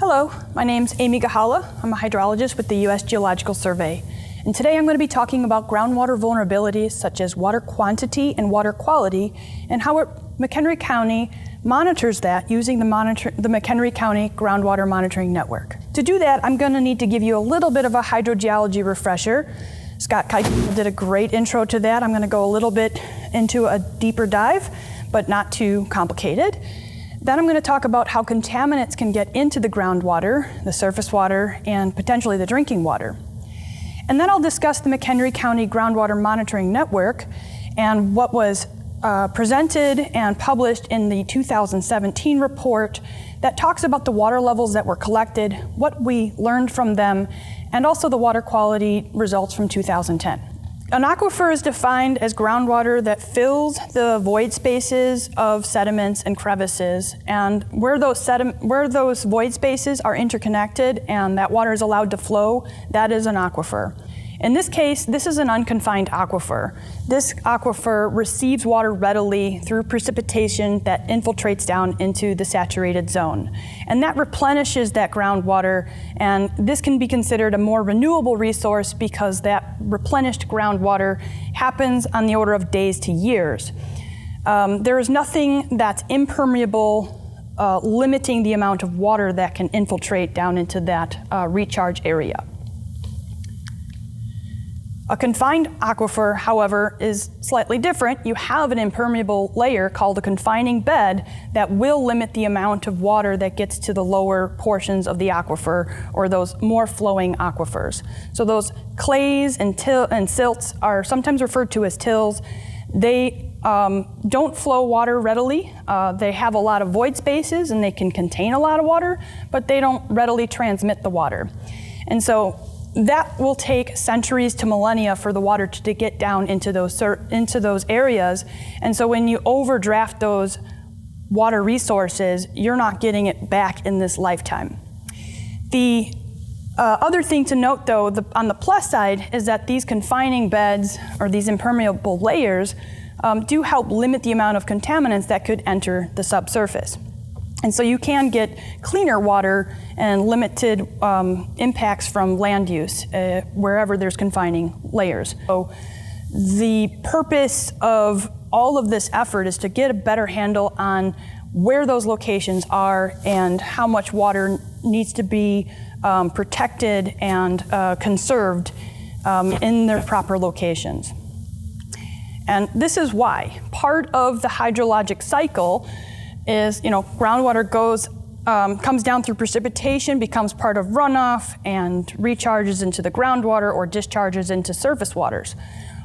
Hello, my name's Amy Gahala. I'm a hydrologist with the U.S. Geological Survey. And today I'm going to be talking about groundwater vulnerabilities such as water quantity and water quality and how McHenry County monitors that using the McHenry County Groundwater Monitoring Network. To do that, I'm going to need to give you a little bit of a hydrogeology refresher. Scott Keitel did a great intro to that. I'm going to go a little bit into a deeper dive, but not too complicated. Then I'm going to talk about how contaminants can get into the groundwater, the surface water, and potentially the drinking water. And then I'll discuss the McHenry County Groundwater Monitoring Network and what was presented and published in the 2017 report that talks about the water levels that were collected, what we learned from them, and also the water quality results from 2010. An aquifer is defined as groundwater that fills the void spaces of sediments and crevices, and where those void spaces are interconnected and that water is allowed to flow, that is an aquifer. In this case, this is an unconfined aquifer. This aquifer receives water readily through precipitation that infiltrates down into the saturated zone. And that replenishes that groundwater, and this can be considered a more renewable resource because that replenished groundwater happens on the order of days to years. There is nothing that's impermeable limiting the amount of water that can infiltrate down into that recharge area. A confined aquifer, however, is slightly different. You have an impermeable layer called a confining bed that will limit the amount of water that gets to the lower portions of the aquifer or those more flowing aquifers. So those clays and silts are sometimes referred to as tills. They don't flow water readily. They have a lot of void spaces and they can contain a lot of water, but they don't readily transmit the water. And so that will take centuries to millennia for the water to get down into those areas. And so when you overdraft those water resources, you're not getting it back in this lifetime. The other thing to note, though, on the plus side, is that these confining beds or these impermeable layers do help limit the amount of contaminants that could enter the subsurface. And so you can get cleaner water and limited impacts from land use wherever there's confining layers. So the purpose of all of this effort is to get a better handle on where those locations are and how much water needs to be protected and conserved in their proper locations. And this is why part of the hydrologic cycle is, groundwater comes down through precipitation, becomes part of runoff, and recharges into the groundwater or discharges into surface waters.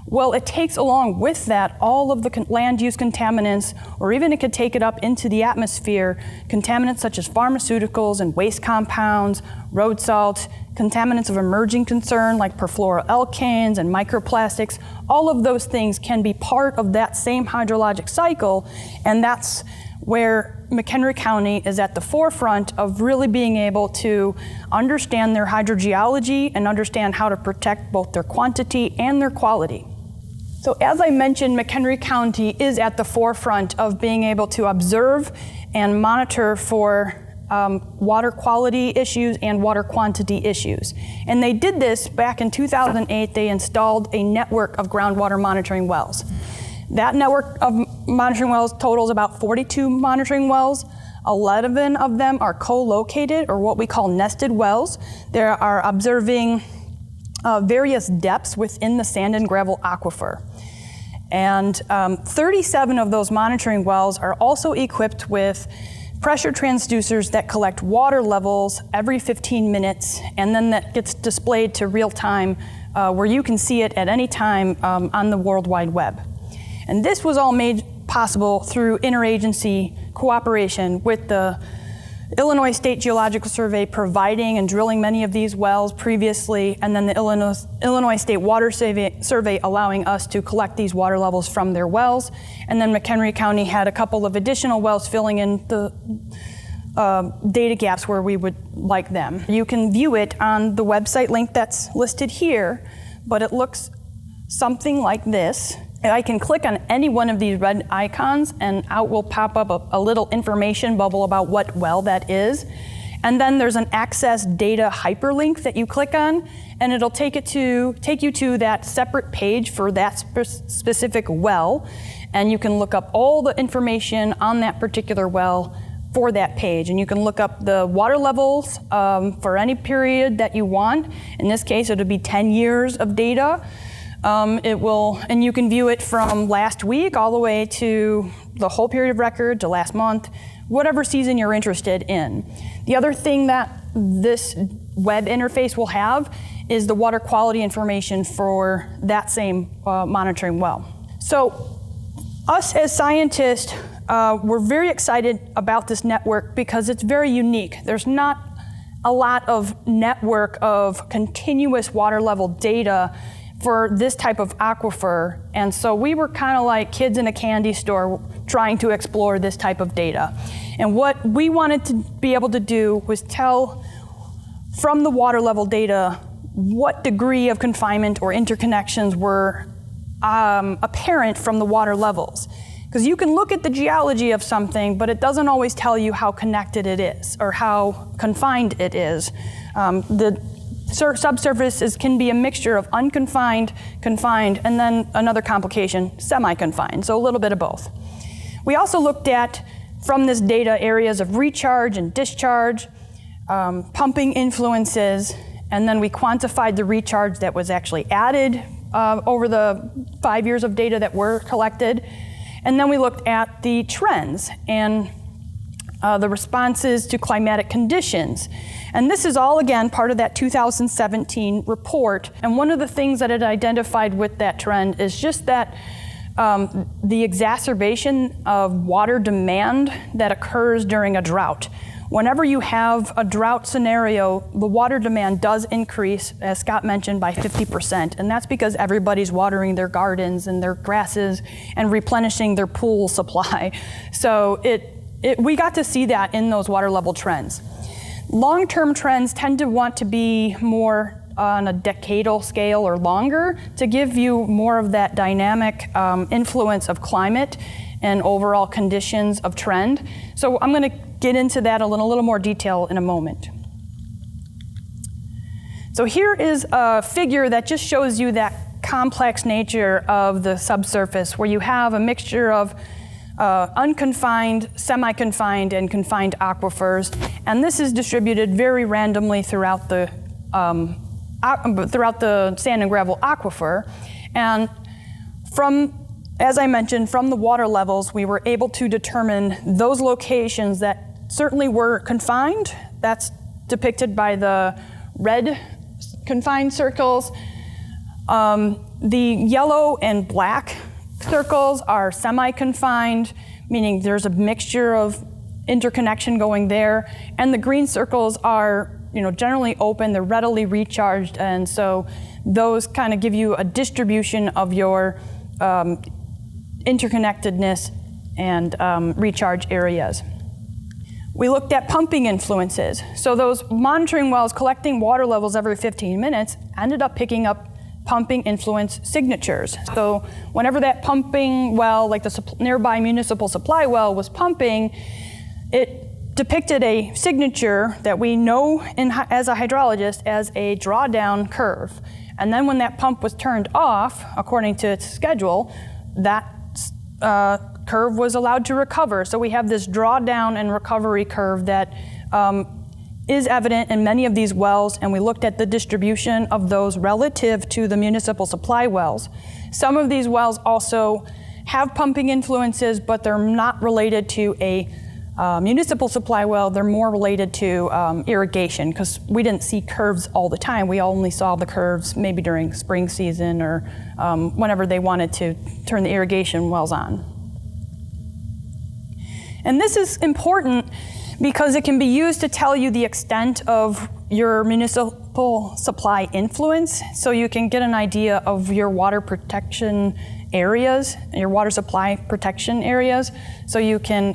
Well, it takes along with that all of the land use contaminants, or even it could take it up into the atmosphere, contaminants such as pharmaceuticals and waste compounds, road salt, contaminants of emerging concern like perfluoroalkanes and microplastics. All of those things can be part of that same hydrologic cycle, and that's where McHenry County is at the forefront of really being able to understand their hydrogeology and understand how to protect both their quantity and their quality. So as I mentioned, McHenry County is at the forefront of being able to observe and monitor for water quality issues and water quantity issues. And they did this back in 2008. They installed a network of groundwater monitoring wells. That network of monitoring wells totals about 42 monitoring wells. 11 of them are co-located, or what we call nested wells. They are observing various depths within the sand and gravel aquifer. And 37 of those monitoring wells are also equipped with pressure transducers that collect water levels every 15 minutes, and then that gets displayed to real time where you can see it at any time on the World Wide Web. And this was all made possible through interagency cooperation with the Illinois State Geological Survey providing and drilling many of these wells previously, and then the Illinois State Water Survey allowing us to collect these water levels from their wells. And then McHenry County had a couple of additional wells filling in the data gaps where we would like them. You can view it on the website link that's listed here, but it looks something like this. I can click on any one of these red icons and out will pop up a little information bubble about what well that is. And then there's an access data hyperlink that you click on, and it'll take you to that separate page for that specific well, and you can look up all the information on that particular well for that page. And you can look up the water levels for any period that you want. In this case, it'll be 10 years of data. And you can view it from last week all the way to the whole period of record to last month, whatever season you're interested in. The other thing that this web interface will have is the water quality information for that same monitoring well. So us as scientists, we're very excited about this network because it's very unique. There's not a lot of network of continuous water level data for this type of aquifer, and so we were kind of like kids in a candy store trying to explore this type of data. And what we wanted to be able to do was tell from the water level data what degree of confinement or interconnections were apparent from the water levels. Because you can look at the geology of something, but it doesn't always tell you how connected it is or how confined it is. The subsurface can be a mixture of unconfined, confined, and then another complication, semi-confined, so a little bit of both. We also looked at, from this data, areas of recharge and discharge, pumping influences, and then we quantified the recharge that was actually added over the 5 years of data that were collected. And then we looked at the trends and the responses to climatic conditions. And this is all, again, part of that 2017 report. And one of the things that it identified with that trend is just that the exacerbation of water demand that occurs during a drought. Whenever you have a drought scenario, the water demand does increase, as Scott mentioned, by 50%. And that's because everybody's watering their gardens and their grasses and replenishing their pool supply. So we got to see that in those water level trends. Long-term trends tend to want to be more on a decadal scale or longer to give you more of that dynamic influence of climate and overall conditions of trend. So I'm going to get into that in a little more detail in a moment. So here is a figure that just shows you that complex nature of the subsurface, where you have a mixture of unconfined, semi-confined, and confined aquifers, and this is distributed very randomly throughout the sand and gravel aquifer. And as I mentioned, from the water levels, we were able to determine those locations that certainly were confined. That's depicted by the red confined circles. The yellow and black circles are semi-confined, meaning there's a mixture of interconnection going there. And the green circles are generally open, they're readily recharged, and so those kind of give you a distribution of your interconnectedness and recharge areas. We looked at pumping influences. So those monitoring wells collecting water levels every 15 minutes ended up picking up pumping influence signatures. So whenever that pumping well, like the nearby municipal supply well, was pumping, it depicted a signature that we know as a hydrologist as a drawdown curve. And then when that pump was turned off, according to its schedule, that curve was allowed to recover. So we have this drawdown and recovery curve that is evident in many of these wells, and we looked at the distribution of those relative to the municipal supply wells. Some of these wells also have pumping influences, but they're not related to a municipal supply well. They're more related to irrigation, because we didn't see curves all the time. We only saw the curves maybe during spring season or whenever they wanted to turn the irrigation wells on. And this is important because it can be used to tell you the extent of your municipal supply influence, so you can get an idea of your water protection areas, your water supply protection areas, so you can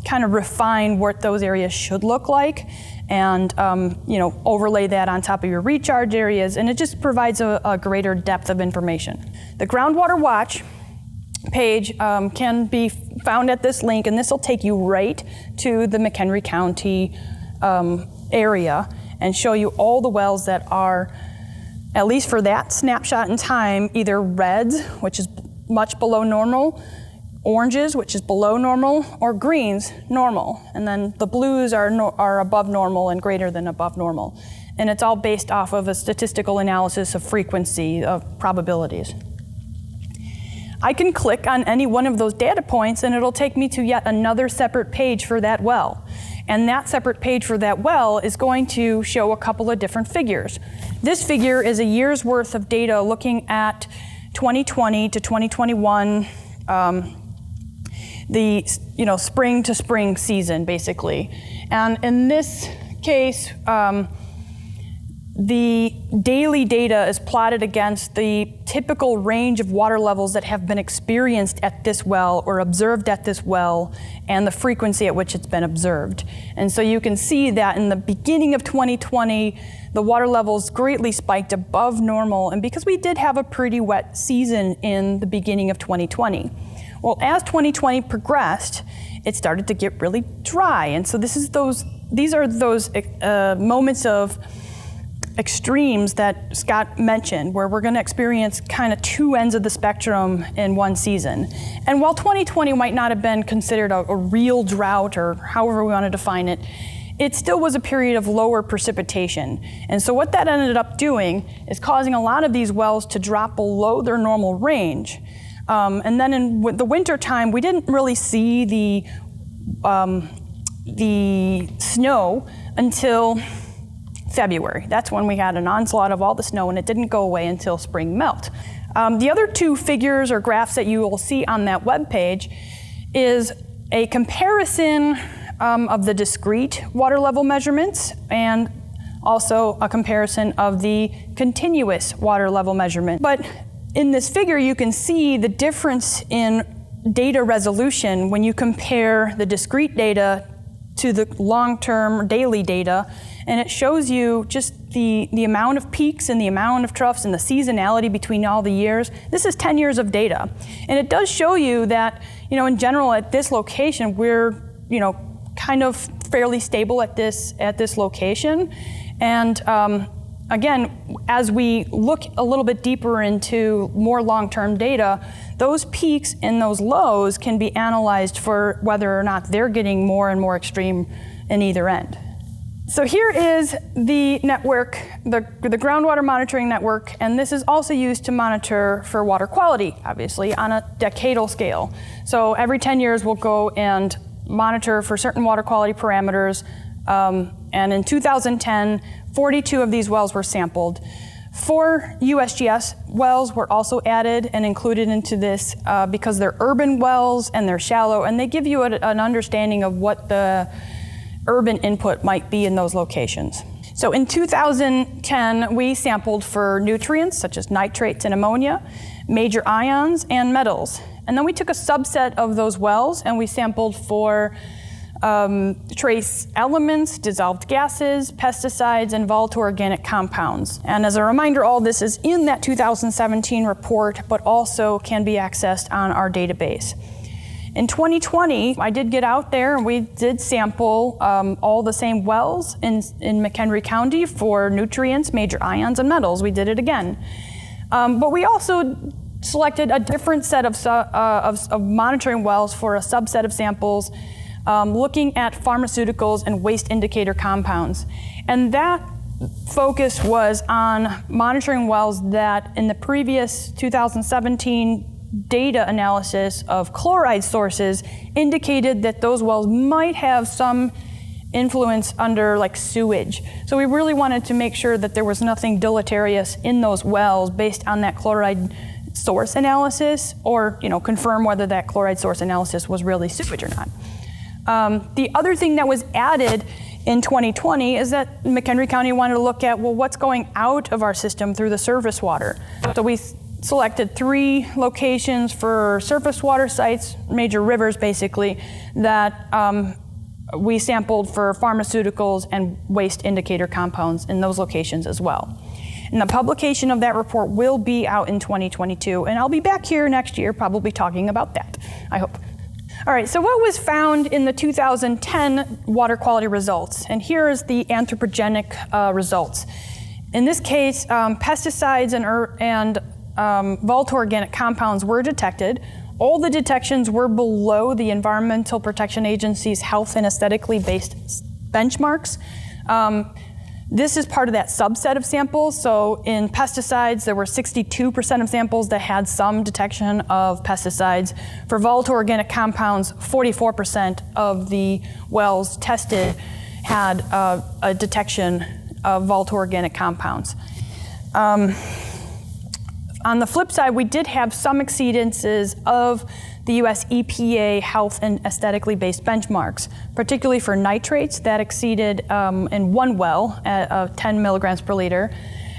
kind of refine what those areas should look like and overlay that on top of your recharge areas, and it just provides a greater depth of information. The Groundwater Watch page can be found at this link, and this will take you right to the McHenry County area and show you all the wells that are, at least for that snapshot in time, either reds, which is much below normal, oranges, which is below normal, or greens, normal. And then the blues are above normal and greater than above normal. And it's all based off of a statistical analysis of frequency of probabilities. I can click on any one of those data points and it'll take me to yet another separate page for that well. And that separate page for that well is going to show a couple of different figures. This figure is a year's worth of data looking at 2020 to 2021, the spring to spring season, basically. And in this case, the daily data is plotted against the typical range of water levels that have been experienced at this well or observed at this well and the frequency at which it's been observed. And so you can see that in the beginning of 2020, the water levels greatly spiked above normal, and because we did have a pretty wet season in the beginning of 2020. Well, as 2020 progressed, it started to get really dry, and so these are those moments of extremes that Scott mentioned, where we're going to experience kind of two ends of the spectrum in one season. And while 2020 might not have been considered a real drought, or however we want to define it, it still was a period of lower precipitation. And so what that ended up doing is causing a lot of these wells to drop below their normal range. And then in the winter time, we didn't really see the snow until February. That's when we had an onslaught of all the snow, and it didn't go away until spring melt. The other two figures or graphs that you will see on that webpage is a comparison of the discrete water level measurements and also a comparison of the continuous water level measurement. But in this figure, you can see the difference in data resolution when you compare the discrete data to the long-term daily data, and it shows you just the amount of peaks and the amount of troughs and the seasonality between all the years. This is 10 years of data, and it does show you that, in general at this location, we're, kind of fairly stable at this location. And again, as we look a little bit deeper into more long-term data, those peaks and those lows can be analyzed for whether or not they're getting more and more extreme in either end. So here is the network, the groundwater monitoring network, and this is also used to monitor for water quality, obviously, on a decadal scale. So every 10 years we'll go and monitor for certain water quality parameters, and in 2010, 42 of these wells were sampled. 4 USGS wells were also added and included into this because they're urban wells and they're shallow, and they give you an understanding of what the urban input might be in those locations. So in 2010, we sampled for nutrients such as nitrates and ammonia, major ions, and metals. And then we took a subset of those wells and we sampled for trace elements, dissolved gases, pesticides, and volatile organic compounds. And as a reminder, all this is in that 2017 report, but also can be accessed on our database. In 2020, I did get out there and we did sample all the same wells in McHenry County for nutrients, major ions, and metals. We did it again. But we also selected a different set of monitoring wells for a subset of samples, looking at pharmaceuticals and waste indicator compounds. And that focus was on monitoring wells that in the previous 2017 data analysis of chloride sources indicated that those wells might have some influence under like sewage. So we really wanted to make sure that there was nothing deleterious in those wells based on that chloride source analysis, or confirm whether that chloride source analysis was really sewage or not. The other thing that was added in 2020 is that McHenry County wanted to look at, well, what's going out of our system through the surface water. So we selected 3 locations for surface water sites, major rivers basically, that we sampled for pharmaceuticals and waste indicator compounds in those locations as well. And the publication of that report will be out in 2022, and I'll be back here next year probably talking about that, I hope. All right, so what was found in the 2010 water quality results? And here is the anthropogenic results. In this case, pesticides and volatile organic compounds were detected. All the detections were below the Environmental Protection Agency's health and aesthetically based benchmarks. This is part of that subset of samples. So in pesticides, there were 62% of samples that had some detection of pesticides. For volatile organic compounds, 44% of the wells tested had a detection of volatile organic compounds. On the flip side, we did have some exceedances of the US EPA health and aesthetically based benchmarks, particularly for nitrates that exceeded in one well at 10 milligrams per liter.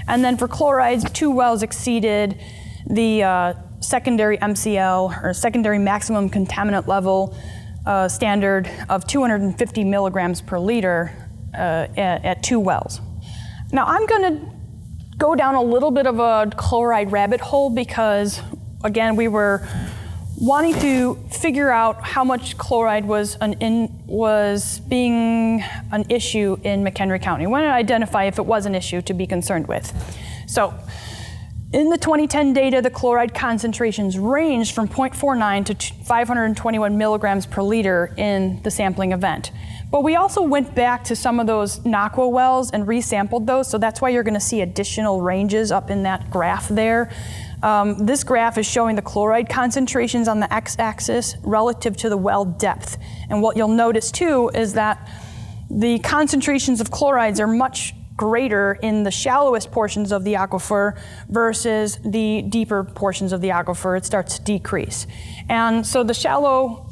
And then for chlorides, 2 wells exceeded the secondary MCL, or secondary maximum contaminant level standard of 250 milligrams per liter at 2 wells. Now I'm gonna go down a little bit of a chloride rabbit hole because, again, we were wanting to figure out how much chloride was being an issue in McHenry County. We wanted to identify if it was an issue to be concerned with. So in the 2010 data, the chloride concentrations ranged from 0.49 to 521 milligrams per liter in the sampling event. But we also went back to some of those NAQUA wells and resampled those, so that's why you're gonna see additional ranges up in that graph there. This graph is showing the chloride concentrations on the x-axis relative to the well depth. And what you'll notice too is that the concentrations of chlorides are much greater in the shallowest portions of the aquifer versus the deeper portions of the aquifer. It starts to decrease. And so the shallow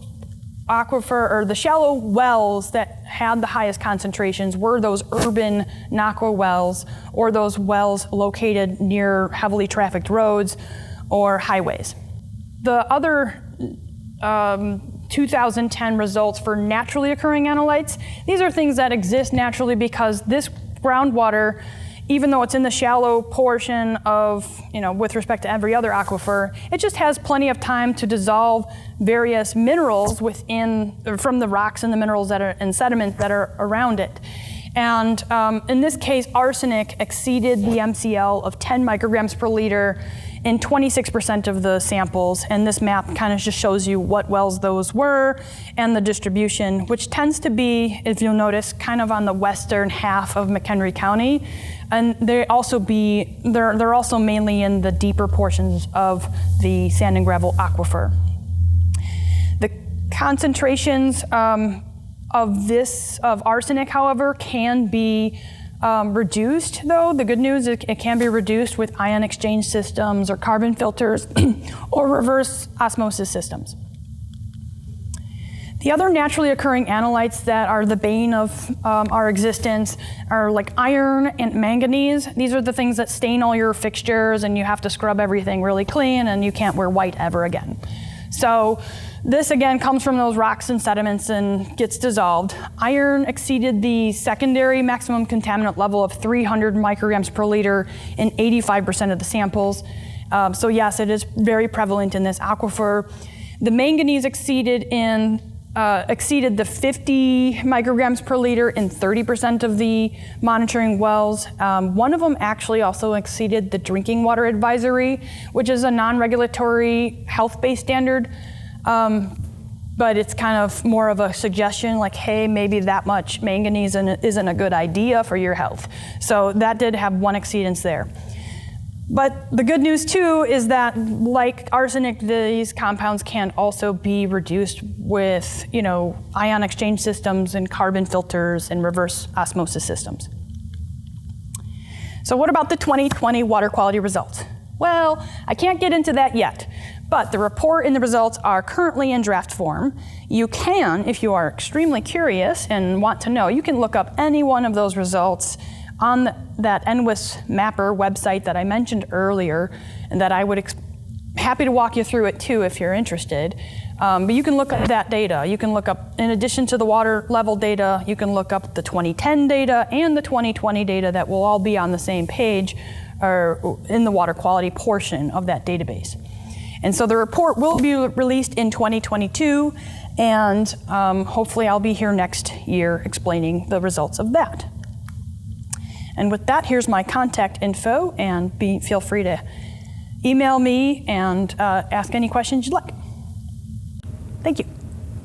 aquifer, or the shallow wells that had the highest concentrations were those urban NAQUA wells, or those wells located near heavily trafficked roads or highways. The other 2010 results for naturally occurring analytes, these are things that exist naturally because this groundwater, even though it's in the shallow portion of, with respect to every other aquifer, it just has plenty of time to dissolve various minerals from the rocks and the minerals and sediment that are around it. And in this case, arsenic exceeded the MCL of 10 micrograms per liter in 26% of the samples. And this map kind of just shows you what wells those were and the distribution, which tends to be, if you'll notice, kind of on the western half of McHenry County. And they're also mainly in the deeper portions of the sand and gravel aquifer. The concentrations of arsenic, however, can be reduced, though. The good news is it can be reduced with ion exchange systems or carbon filters or reverse osmosis systems. The other naturally occurring analytes that are the bane of our existence are like iron and manganese. These are the things that stain all your fixtures and you have to scrub everything really clean and you can't wear white ever again. So this again comes from those rocks and sediments and gets dissolved. Iron exceeded the secondary maximum contaminant level of 300 micrograms per liter in 85% of the samples. So yes, it is very prevalent in this aquifer. The manganese exceeded the 50 micrograms per liter in 30% of the monitoring wells. One of them actually also exceeded the drinking water advisory, which is a non-regulatory health-based standard. But it's kind of more of a suggestion like, hey, maybe that much manganese isn't a good idea for your health. So that did have one exceedance there. But the good news too is that, like arsenic, these compounds can also be reduced with, ion exchange systems and carbon filters and reverse osmosis systems. So what about the 2020 water quality results? Well, I can't get into that yet, but the report and the results are currently in draft form. You can, if you are extremely curious and want to know, you can look up any one of those results on that NWIS Mapper website that I mentioned earlier, and that I would happy to walk you through it too if you're interested. But you can look up that data. You can look up, in addition to the water level data, you can look up the 2010 data and the 2020 data that will all be on the same page or in the water quality portion of that database. And so the report will be released in 2022, And hopefully I'll be here next year explaining the results of that. And with that, here's my contact info, and feel free to email me and ask any questions you'd like. Thank you.